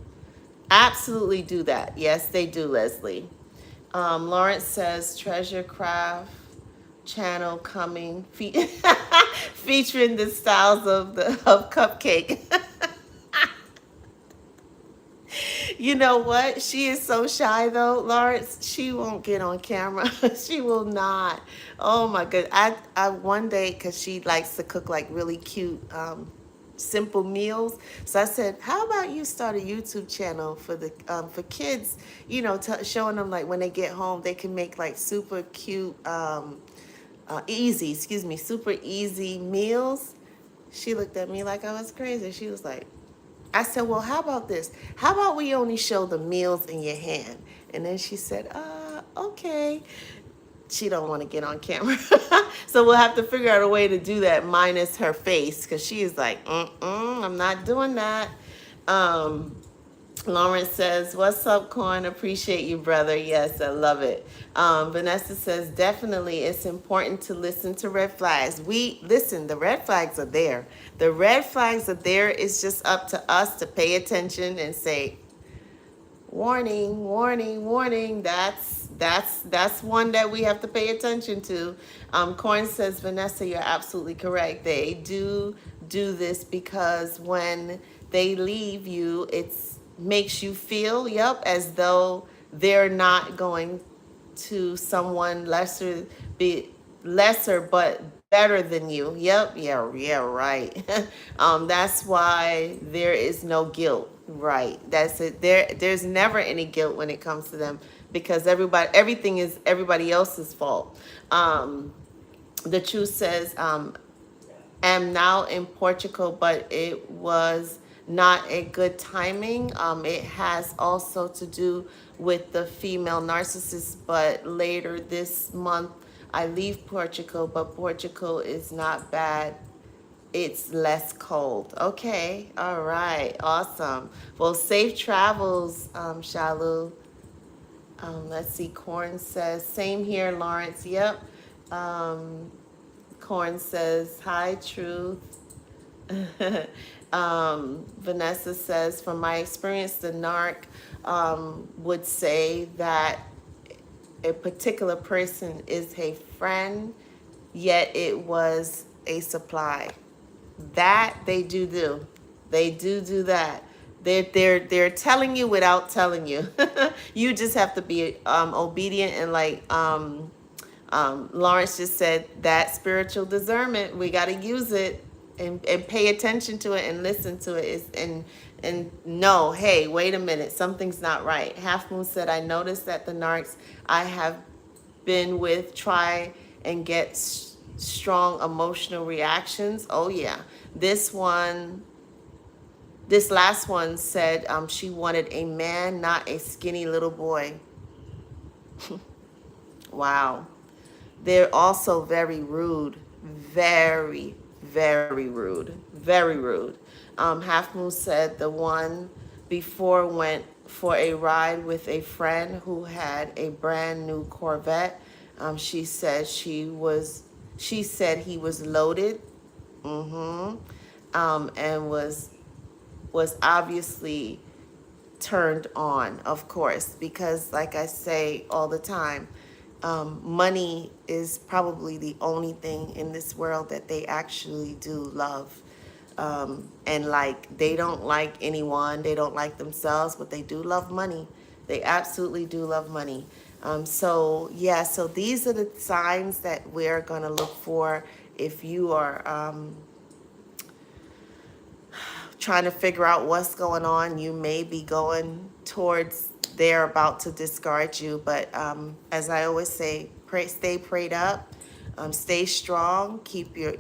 Absolutely do that. Yes, they do, Leslie. Lawrence says treasure craft channel coming featuring the styles of cupcake. You know what? She is so shy though, Lawrence. She won't get on camera. She will not. Oh my good. I one day, because she likes to cook like really cute, simple meals. So I said, "How about you start a YouTube channel for the for kids? You know, showing them like when they get home, they can make like super cute, easy. Excuse me, super easy meals." She looked at me like I was crazy. She was like, I said, "Well, how about this? How about we only show the meals in your hand?" And then she said, okay." She don't want to get on camera. So we'll have to figure out a way to do that minus her face, because she is like, I'm not doing that. Um, Lawrence says, "What's up, Corn? Appreciate you, brother." Yes, I love it. Vanessa says, "Definitely, it's important to listen to red flags." We listen, the red flags are there. The red flags are there. It's just up to us to pay attention and say, "Warning, warning, warning." That's one that we have to pay attention to. Corn says, "Vanessa, you're absolutely correct. They do this because when they leave you, it's makes you feel, yep, as though they're not going to someone lesser but better than you." Yep, yeah, right. That's why there is no guilt. Right. That's it. There's never any guilt when it comes to them, because everything is everybody else's fault. The truth says, am now in Portugal, but it was not a good timing. It has also to do with the female narcissist, but later this month I leave Portugal, but Portugal is not bad. It's less cold. Okay, all right, awesome. Well, safe travels, Shalu. Let's see, Corn says, "Same here, Lawrence." Yep. Corn says, "Hi, Truth." Vanessa says, "From my experience, the narc would say that a particular person is a friend, yet it was a supply." That they do. They do that. They're telling you without telling you. You just have to be obedient, and like Lawrence just said, that spiritual discernment, we got to use it, and pay attention to it and listen to it, and know, hey, wait a minute, something's not right. Half Moon said, "I noticed that the narcs I have been with try and get strong emotional reactions." Oh yeah. This last one said she wanted a man, not a skinny little boy. Wow. They're also very rude. Very, very rude. Very rude. Half Moon said the one before went for a ride with a friend who had a brand new Corvette. She said he was loaded, and was obviously turned on, of course, because like I say all the time, money is probably the only thing in this world that they actually do love. And like, they don't like anyone, they don't like themselves, but they do love money. They absolutely do love money. So yeah, so these are the signs that we're going to look for if you are trying to figure out what's going on. You may be going towards they're about to discard you, but as I always say, stay prayed up, stay strong,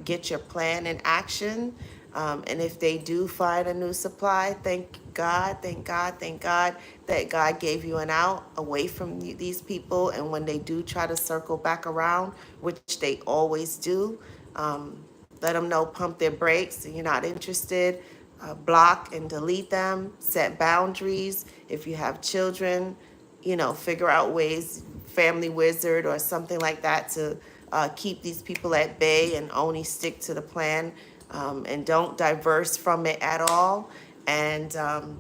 get your plan in action, and if they do find a new supply, thank God that God gave you an out away from these people. And when they do try to circle back around, which they always do, let them know, pump their brakes, you're not interested. Block and delete them, set boundaries. If you have children, figure out ways, family wizard or something like that, to keep these people at bay and only stick to the plan, and don't diverse from it at all. And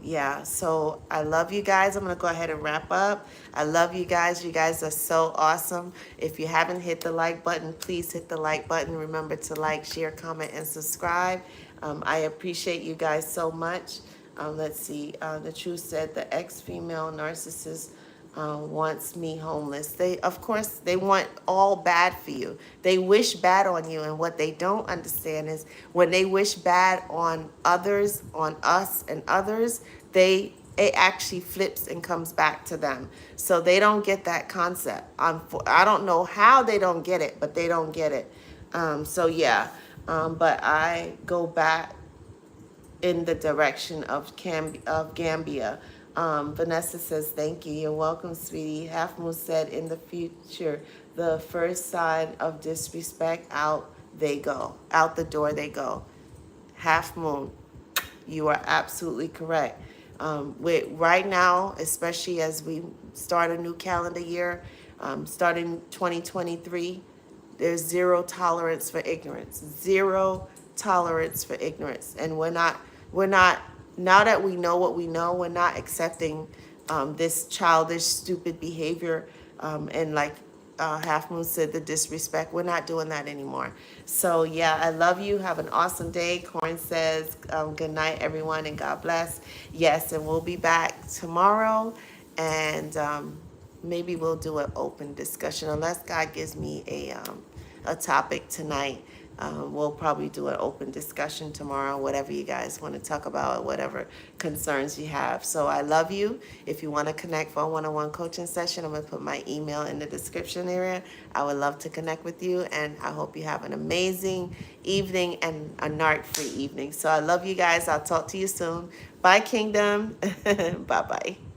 yeah, so I love you guys. I'm going to go ahead and wrap up. I love you guys. You guys are so awesome. If you haven't hit the like button, please hit the like button. Remember to like, share, comment, and subscribe. I appreciate you guys so much. Let's see. The truth said the ex-female narcissist wants me homeless. They, of course, they want all bad for you. They wish bad on you, and what they don't understand is when they wish bad on others, on us and others, it actually flips and comes back to them. So they don't get that concept. I don't know how they don't get it, but they don't get it. So yeah, but I go back in the direction of Gambia. Vanessa says, thank you. You're welcome, sweetie. Half Moon said, in the future, the first sign of disrespect, out they go. Out the door they go. Half Moon, you are absolutely correct. Right now, especially as we start a new calendar year, starting 2023, there's zero tolerance for ignorance. Zero tolerance for ignorance. And we're not, now that we know what we know, we're not accepting this childish, stupid behavior. And like Half Moon said, the disrespect, we're not doing that anymore. So yeah, I love you. Have an awesome day. Corin says, good night, everyone, and God bless. Yes, and we'll be back tomorrow. And maybe we'll do an open discussion, unless God gives me a topic tonight. We'll probably do an open discussion tomorrow, whatever you guys want to talk about, whatever concerns you have. So I love you. If you want to connect for a one-on-one coaching session, I'm going to put my email in the description area. I would love to connect with you, and I hope you have an amazing evening and a narc-free evening. So I love you guys. I'll talk to you soon. Bye, Kingdom. Bye-bye.